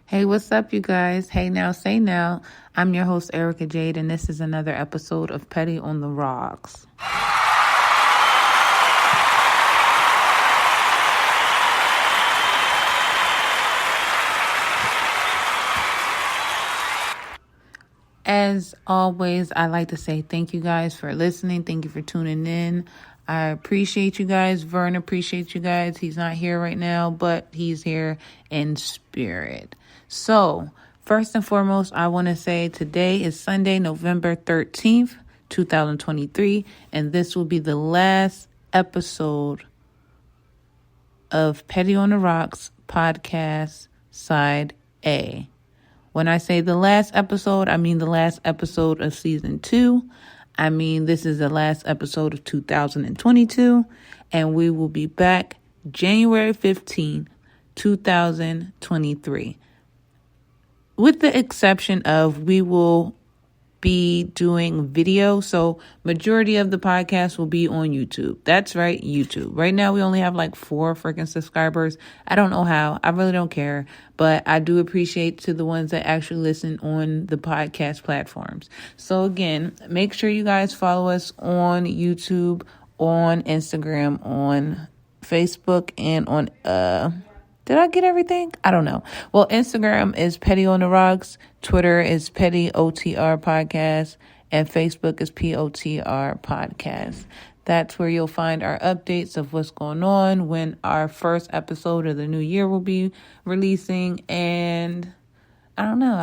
Hey, what's up, you guys? Hey, now, say now. I'm your host, Erica Jade, and this is another episode of Petty on the Rocks. As always, I like to say thank you guys for listening. Thank you for tuning in. I appreciate you guys. Vern appreciates you guys. He's not here right now, but he's here in spirit. So, first and foremost, I want to say today is Sunday, November 13th, 2023, and this will be the last episode of Petty on the Rocks podcast side A. When I say the last episode, I mean the last episode of season 2. I mean, this is the last episode of 2022, and we will be back January 15th, 2023. With the exception of we will be doing video. So majority of the podcast will be on YouTube. That's right, YouTube. Right now we only have like 4 freaking subscribers. I don't know how. I really don't care. But I do appreciate to the ones that actually listen on the podcast platforms. So again, make sure you guys follow us on YouTube, on Instagram, on Facebook, and on did I get everything? I don't know. Well, Instagram is Petty on the Rocks. Twitter is Petty OTR Podcast. And Facebook is POTR Podcast. That's where you'll find our updates of what's going on, when our first episode of the new year will be releasing. And I don't know.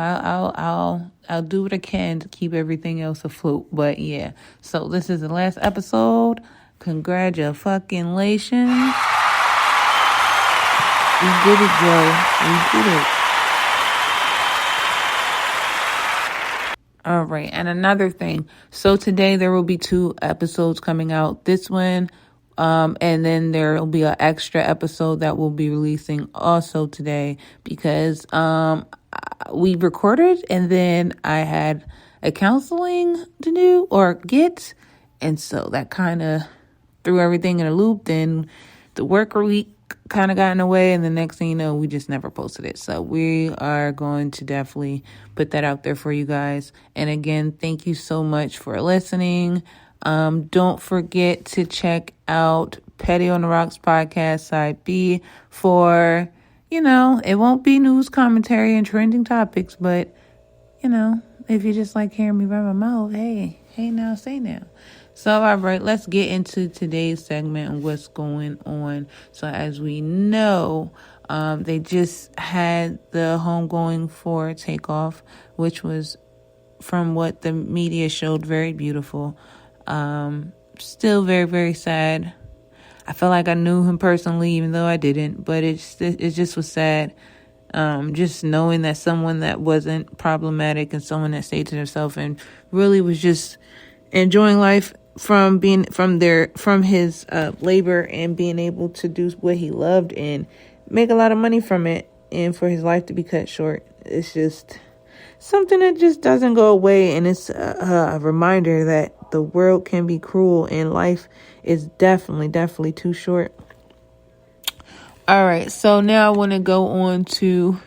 I'll do what I can to keep everything else afloat. But yeah. So this is the last episode. Congratulations. We did it, Joe. We did it. All right. And another thing. So today there will be 2 episodes coming out. This one, and then there will be an extra episode that we'll be releasing also today because we recorded and then I had a counseling to do or get. And so that kind of threw everything in a loop. Then the work week kind of got in the way, and the next thing you know, we just never posted it. So we are going to definitely put that out there for you guys. And again, thank you so much for listening. Don't forget to check out Petty on the Rocks podcast side B for, it won't be news commentary and trending topics, but if you just like hearing me run my mouth, hey now, say now. So, all right, let's get into today's segment and what's going on. So, as we know, they just had the homegoing for Takeoff, which was, from what the media showed, very beautiful. Still very, very sad. I felt like I knew him personally, even though I didn't. But it just was sad. Just knowing that someone that wasn't problematic and someone that stayed to themselves and really was just enjoying life from his labor and being able to do what he loved and make a lot of money from it, and for his life to be cut short. It's just something that just doesn't go away, and it's a reminder that the world can be cruel and life is definitely too short. All right, so now I want to go on to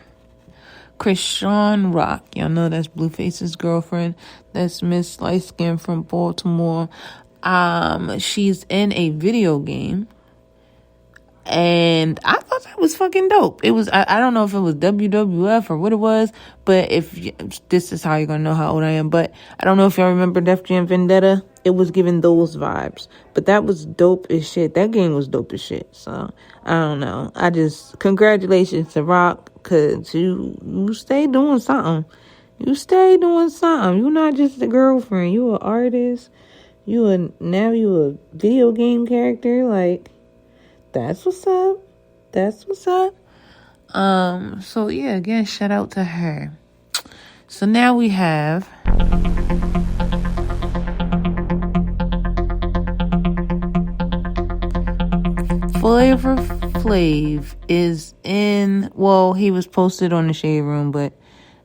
Krishan Rock. Y'all know that's Blueface's girlfriend. That's Miss Light Skin from Baltimore. She's in a video game, and I thought that was fucking dope. It was, I don't know if it was WWF or what it was, but this is how you're gonna know how old I am, but I don't know if y'all remember Def Jam Vendetta. It was giving those vibes, but that was dope as shit. That game was dope as shit. So I don't know. Congratulations to Rock, cause you stay doing something. You stay doing something. You're not just a girlfriend. You an artist. You a video game character. Like, that's what's up. That's what's up. So yeah, again, shout out to her. So now we have Flavor Flav is in, well, he was posted on the Shade Room, but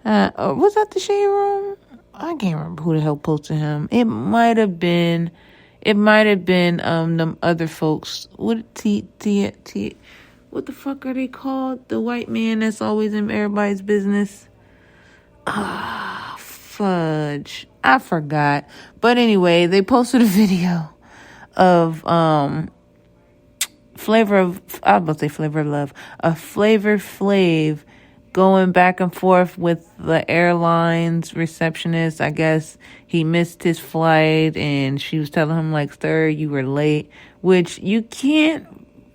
was that the Shade Room? I can't remember who the hell posted him. It might have been them other folks. What what the fuck are they called? The white man that's always in everybody's business. Fudge. I forgot. But anyway, they posted a video of Flavor Flav going back and forth with the airlines receptionist. I guess he missed his flight and she was telling him like, sir, you were late, which you can't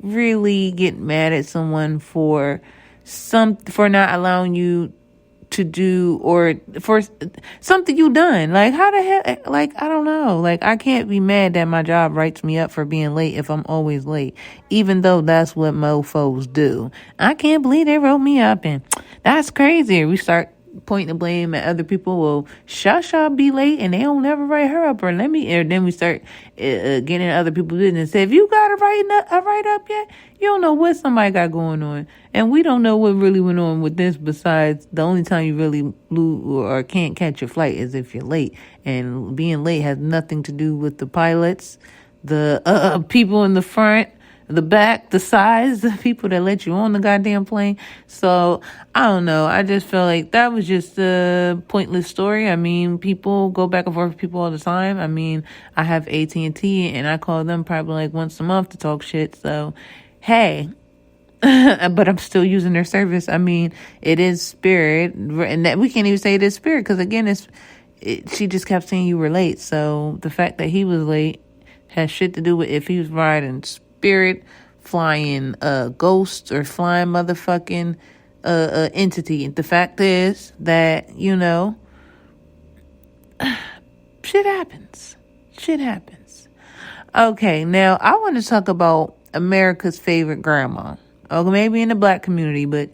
really get mad at someone for not allowing you to do, or for something you done. Like, how the hell, like, I don't know. Like, I can't be mad that my job writes me up for being late if I'm always late, even though that's what mofos do. I can't believe they wrote me up, and that's crazy. We start pointing the blame at other people. Well, Shasha be late and they don't never write her up, or then we start getting in other people's business. Say, if you got a write up yet, you don't know what somebody got going on, and we don't know what really went on with this. Besides, the only time you really lose or can't catch your flight is if you're late, and being late has nothing to do with the pilots, the people in the front, the back, the sides, the people that let you on the goddamn plane. So, I don't know. I just feel like that was just a pointless story. I mean, people go back and forth with people all the time. I mean, I have AT&T and I call them probably like once a month to talk shit. So, hey, but I'm still using their service. I mean, it is Spirit, and that we can't even say it is Spirit because again, she just kept saying you were late. So the fact that he was late has shit to do with if he was riding Spirit, flying Ghost, or flying motherfucking entity. The fact is that, you know, shit happens. Okay, now I want to talk about America's favorite grandma. Oh, maybe in the black community, but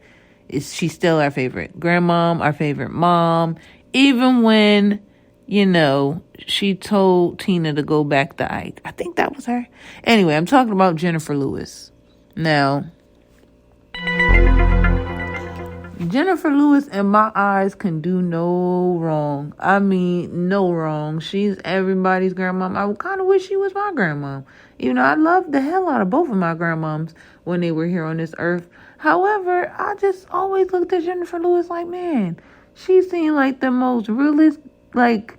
she's still our favorite grandmom, our favorite mom. Even when, you know, she told Tina to go back to Ike. I think that was her. Anyway, I'm talking about Jenifer Lewis. Now, Jenifer Lewis, in my eyes, can do no wrong. I mean, no wrong. She's everybody's grandmom. I kind of wish she was my grandmom. You know, I loved the hell out of both of my grandmoms when they were here on this earth. However, I just always looked at Jenifer Lewis like, man, she seemed like the most realist, like,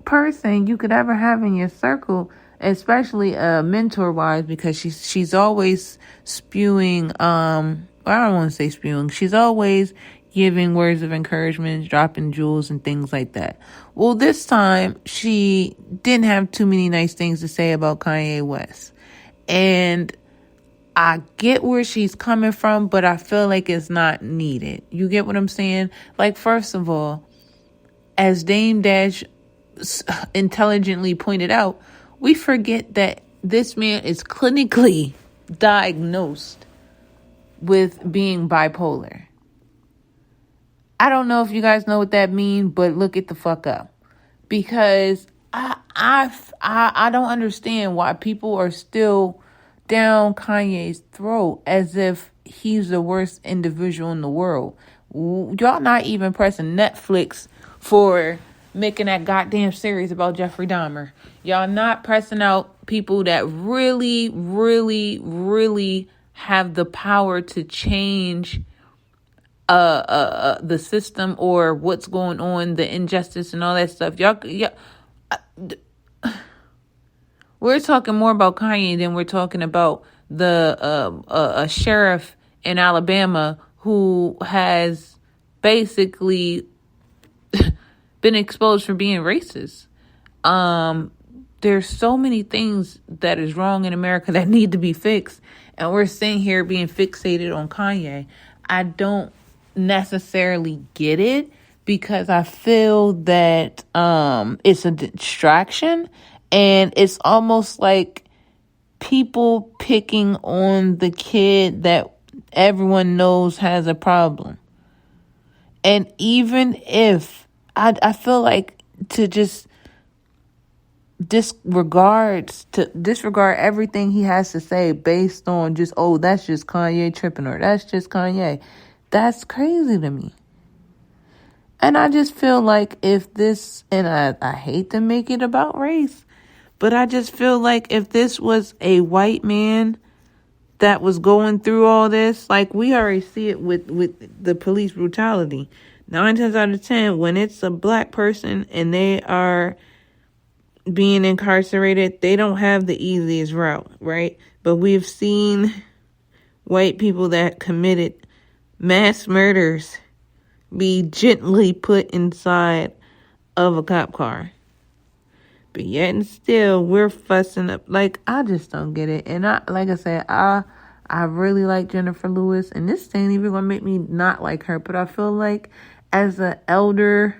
person you could ever have in your circle, especially mentor-wise, because she's always spewing, I don't want to say spewing. She's always giving words of encouragement, dropping jewels and things like that. Well, this time she didn't have too many nice things to say about Kanye West. And I get where she's coming from, but I feel like it's not needed. You get what I'm saying? Like, first of all, as Dame Dash intelligently pointed out, we forget that this man is clinically diagnosed with being bipolar. I don't know if you guys know what that means, but look it the fuck up, because I don't understand why people are still down Kanye's throat as if he's the worst individual in the world. Y'all not even pressing Netflix for making that goddamn series about Jeffrey Dahmer. Y'all not pressing out people that really, really, really have the power to change the system or what's going on, the injustice and all that stuff. We're talking more about Kanye than we're talking about a sheriff in Alabama who has basically been exposed for being racist. There's so many things that is wrong in America that need to be fixed, and we're sitting here being fixated on Kanye. I don't necessarily get it, because I feel that it's a distraction, and it's almost like people picking on the kid that everyone knows has a problem. And even if I feel like to just disregard everything he has to say based on just, oh, that's just Kanye tripping, or that's just Kanye. That's crazy to me. And I just feel like if this, and I hate to make it about race, but I just feel like if this was a white man that was going through all this. Like, we already see it with the police brutality. 9 times out of 10, when it's a black person and they are being incarcerated, they don't have the easiest route, right? But we've seen white people that committed mass murders be gently put inside of a cop car. But yet and still, we're fussing up. Like, I just don't get it. And like I said, I really like Jenifer Lewis. And this ain't even going to make me not like her. But I feel like as an elder,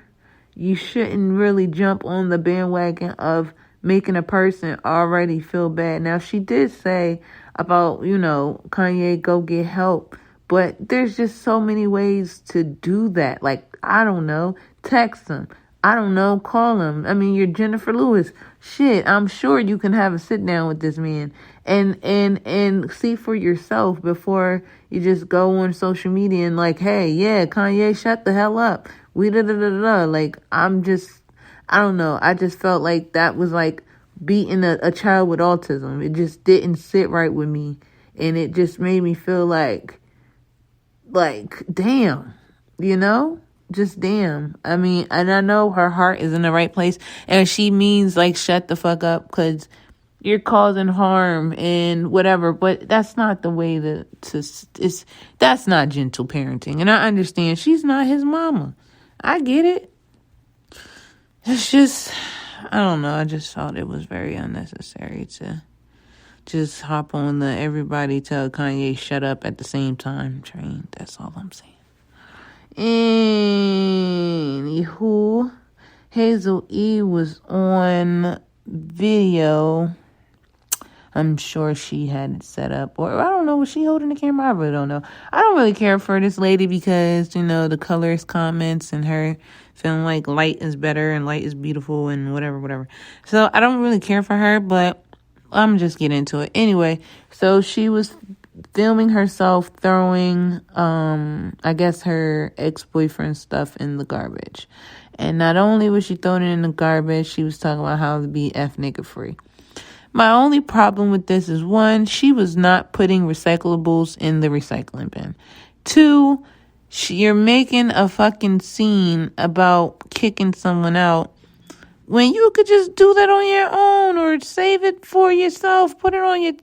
you shouldn't really jump on the bandwagon of making a person already feel bad. Now, she did say about, Kanye, go get help. But there's just so many ways to do that. Like, I don't know, text him. I don't know, call him. I mean, you're Jenifer Lewis. Shit, I'm sure you can have a sit down with this man and see for yourself before you just go on social media and like, hey, yeah, Kanye, shut the hell up. Like, I don't know. I just felt like that was like beating a child with autism. It just didn't sit right with me. And it just made me feel like, damn, just damn. I mean, and I know her heart is in the right place, and she means like shut the fuck up because you're causing harm and whatever. But that's not the way that's not gentle parenting. And I understand she's not his mama. I get it. It's just, I don't know. I just thought it was very unnecessary to just hop on the everybody tell Kanye shut up at the same time train. That's all I'm saying. Anywho, Hazel E was on video. I'm sure she had it set up. Or I don't know, was she holding the camera? I really don't know. I don't really care for this lady because, the colorist comments and her feeling like light is better and light is beautiful and whatever. So I don't really care for her, but I'm just getting into it. Anyway, so she was filming herself throwing, I guess her ex-boyfriend stuff in the garbage. And not only was she throwing it in the garbage, she was talking about how to be nigger free. My only problem with this is, 1, she was not putting recyclables in the recycling bin. 2, you're making a fucking scene about kicking someone out when you could just do that on your own or save it for yourself, put it on your...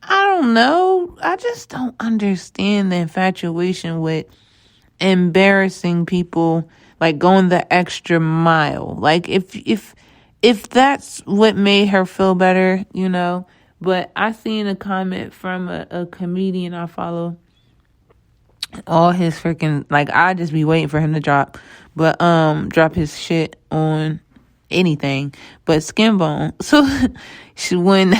I don't know. I just don't understand the infatuation with embarrassing people, like going the extra mile. Like if that's what made her feel better, But I seen a comment from a comedian I follow. All his freaking, like, I just be waiting for him to drop his shit on anything but Skin Bone. So when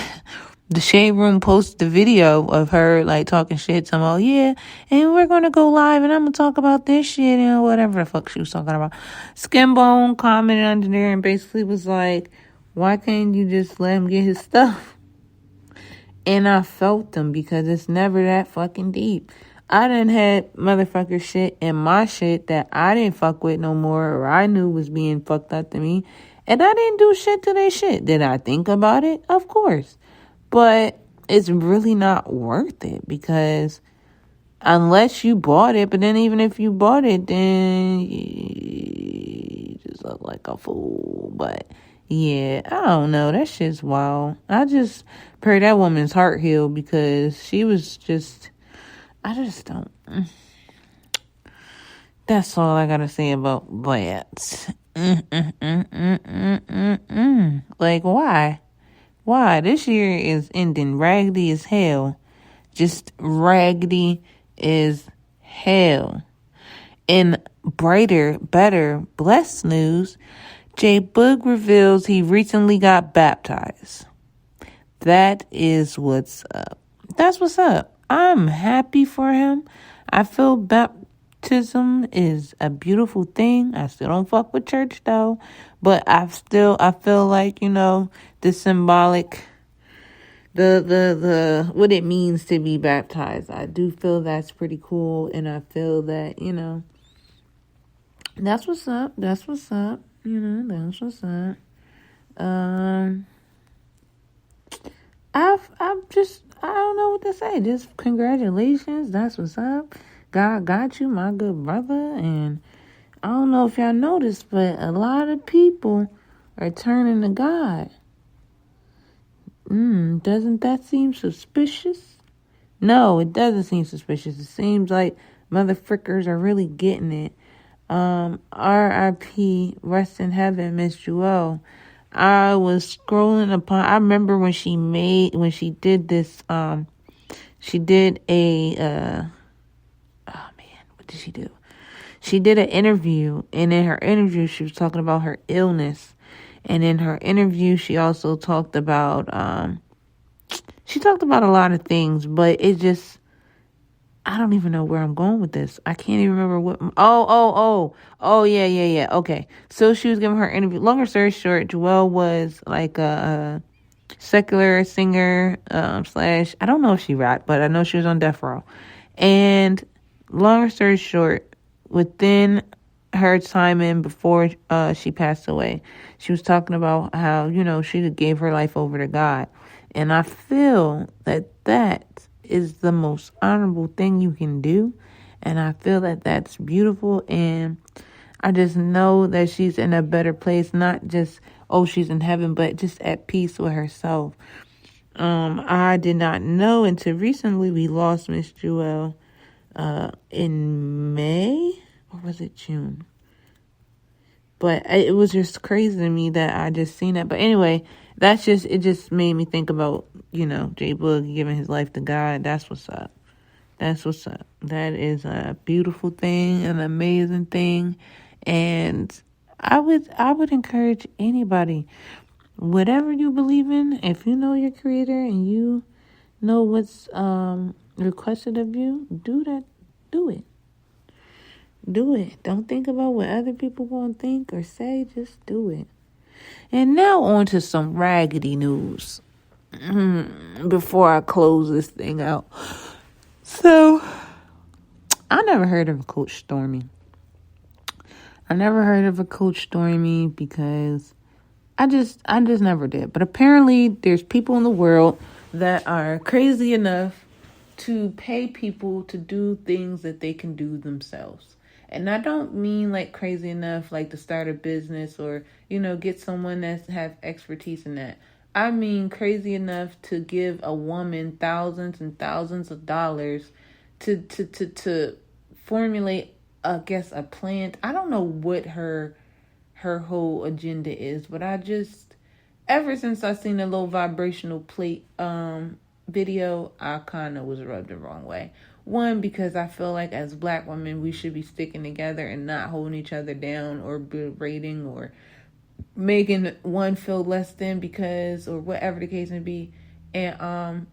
the Shade Room posted the video of her, like, talking shit, talking about, yeah, and we're going to go live, and I'm going to talk about this shit, and whatever the fuck she was talking about. Skin Bone commented under there and basically was like, why can't you just let him get his stuff? And I felt them because it's never that fucking deep. I done had motherfucker shit in my shit that I didn't fuck with no more, or I knew was being fucked up to me, and I didn't do shit to their shit. Did I think about it? Of course. But it's really not worth it because unless you bought it, but then even if you bought it, then you just look like a fool. But yeah, I don't know. That shit's wild. I just pray that woman's heart healed because she was just, I just don't. That's all I gotta say about that. Like, why? Why? This year is ending raggedy as hell. Just raggedy as hell. In brighter, better, blessed news, J Boog reveals he recently got baptized. That is what's up. That's what's up. I'm happy for him. I feel baptism is a beautiful thing. I still don't fuck with church though. But I feel like, the symbolic, the what it means to be baptized. I do feel that's pretty cool. And I feel that, that's what's up. That's what's up. That's what's up. I don't know what to say. Just congratulations. That's what's up. God got you, my good brother. And I don't know if y'all noticed, but a lot of people are turning to God. Doesn't that seem suspicious? No, it doesn't seem suspicious. It seems like motherfuckers are really getting it. R.I.P. Rest in heaven, Miss Jewel. I was scrolling upon. I remember when she did this. She did a. Oh man, what did she do? She did an interview, and in her interview, she was talking about her illness, and in her interview, she also talked about. She talked about a lot of things, but it just. I don't even know where I'm going with this. I can't even remember what. Oh, yeah. Okay. So she was giving her interview. Longer story short, Joelle was like a secular singer, slash, I don't know if she rapped, but I know she was on death row. And longer story short, within her time in before she passed away, she was talking about how, she gave her life over to God. And I feel that is the most honorable thing you can do. And I feel that that's beautiful. And I just know that she's in a better place, not just, she's in heaven, but just at peace with herself. I did not know until recently we lost Miss Jewel in May, or was it June? But it was just crazy to me that I just seen that. But anyway, it just made me think about, J Boog giving his life to God. That's what's up. That's what's up. That is a beautiful thing, an amazing thing. And I would encourage anybody, whatever you believe in, if you know your creator and you know what's requested of you, do that. Do it. Do it. Don't think about what other people going to think or say. Just do it. And now on to some raggedy news. Before I close this thing out. So, I never heard of a Coach Stormy. Because I just never did. But apparently there's people in the world that are crazy enough to pay people to do things that they can do themselves. And I don't mean like crazy enough like to start a business or, get someone that have expertise in that. I mean crazy enough to give a woman thousands and thousands of dollars to formulate, I guess, a plant. I don't know what her whole agenda is, but ever since I seen the low vibrational plate video, I kind of was rubbed the wrong way. One, because I feel like as Black women, we should be sticking together and not holding each other down or berating or making one feel less than because, or whatever the case may be. And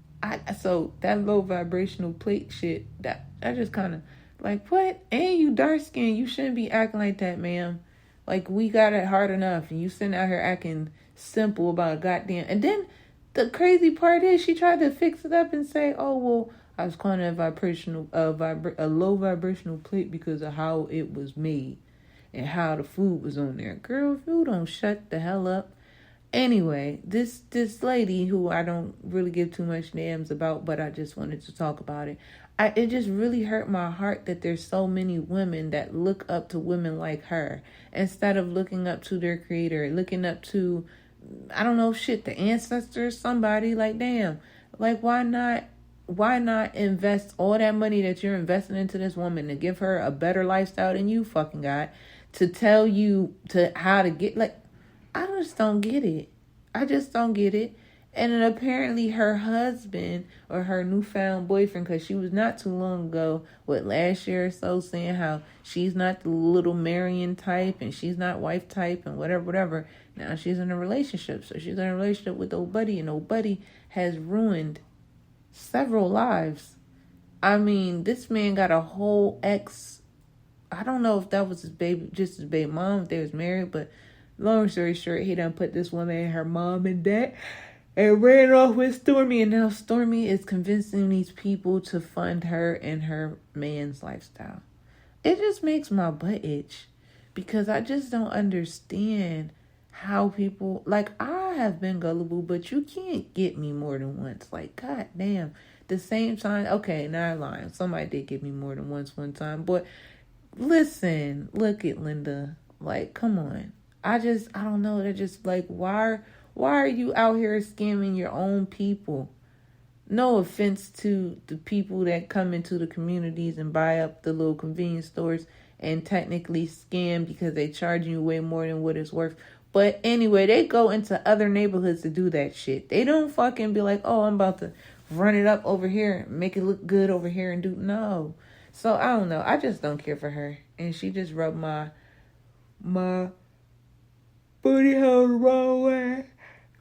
so that low vibrational plate shit, that I just kind of like, what? And you dark skinned, you shouldn't be acting like that, ma'am. Like, we got it hard enough, and you sitting out here acting simple about a goddamn. And then the crazy part is she tried to fix it up and say, oh, well, I was calling it a low vibrational plate because of how it was made and how the food was on there. Girl, if you don't shut the hell up. Anyway, this lady who I don't really give too much names about, but I just wanted to talk about it. It just really hurt my heart that there's so many women that look up to women like her instead of looking up to their creator, looking up to, I don't know, the ancestors, somebody. Like, damn, like, why not invest all that money that you're investing into this woman to give her a better lifestyle than you fucking got, to tell you how to get, like, I just don't get it. And then apparently her husband or her newfound boyfriend, because she was not too long ago, last year or so, saying how she's not the little Marion type and she's not wife type and whatever. Now she's in a relationship. So she's in a relationship with old buddy, and old buddy has ruined several lives. I mean, this man got a whole ex. I don't know if that was his baby mom, if they was married, but long story short, he done put this woman and her mom and dad and ran off with Stormy. And now Stormy is convincing these people to fund her and her man's lifestyle. It just makes my butt itch because I just don't understand how people, like, I have been gullible, but you can't get me more than once. Like, god damn. The same time, okay, now I'm lying. Somebody did get me more than once one time, but listen, look at Linda. Like, come on. I don't know. They're just like, why are you out here scamming your own people? No offense to the people that come into the communities and buy up the little convenience stores and technically scam because they charge you way more than what it's worth. But anyway, they go into other neighborhoods to do that shit. They don't fucking be like, oh, I'm about to run it up over here, make it look good over here and do no. So I don't know. I just don't care for her. And she just rubbed my booty hole the wrong way.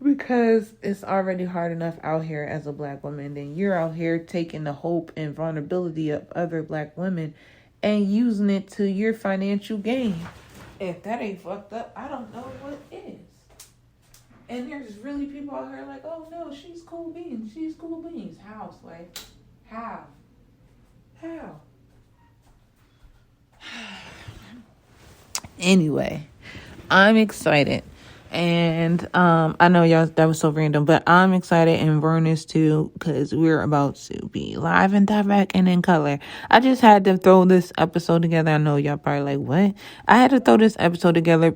Because it's already hard enough out here as a black woman. Then you're out here taking the hope and vulnerability of other black women and using it to your financial gain. If that ain't fucked up, I don't know what is. And there's really people out here like, oh no, she's cool beans. She's cool beans. How, Slay? How? Anyway, I'm excited. And I know y'all, that was so random, but I'm excited and Vern too, because we're about to be live and direct and in color. I just had to throw this episode together. I know y'all probably like, what? I had to throw this episode together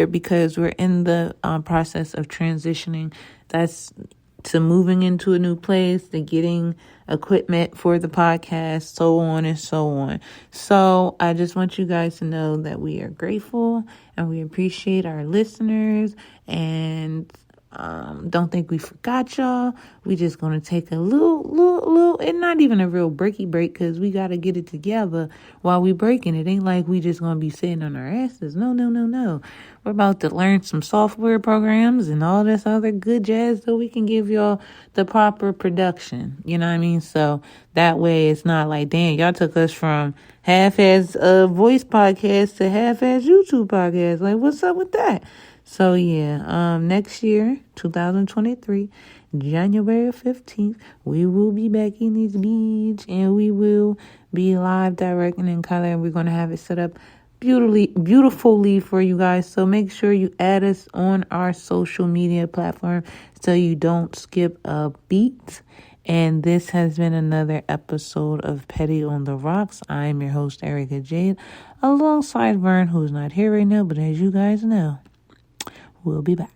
because we're in the process of transitioning. That's to moving into a new place, to getting equipment for the podcast, so on and so on. So I just want you guys to know that we are grateful and we appreciate our listeners, and don't think we forgot y'all. We just gonna take a little, and not even a real breaky break, because we gotta get it together while we breaking it. Ain't like we just gonna be sitting on our asses. No. We're about to learn some software programs and all this other good jazz so we can give y'all the proper production. You know what I mean? So that way it's not like, damn, y'all took us from half-ass voice podcast to half-ass YouTube podcast. Like, what's up with that? So yeah, next year, 2023, January 15th, we will be back in this beach and we will be live, direct, and in color, and we're going to have it set up beautifully for you guys. So make sure you add us on our social media platform so you don't skip a beat. And this has been another episode of Petty on the Rocks. I'm your host, Erica Jade, alongside Vern, who's not here right now, but as you guys know, we'll be back.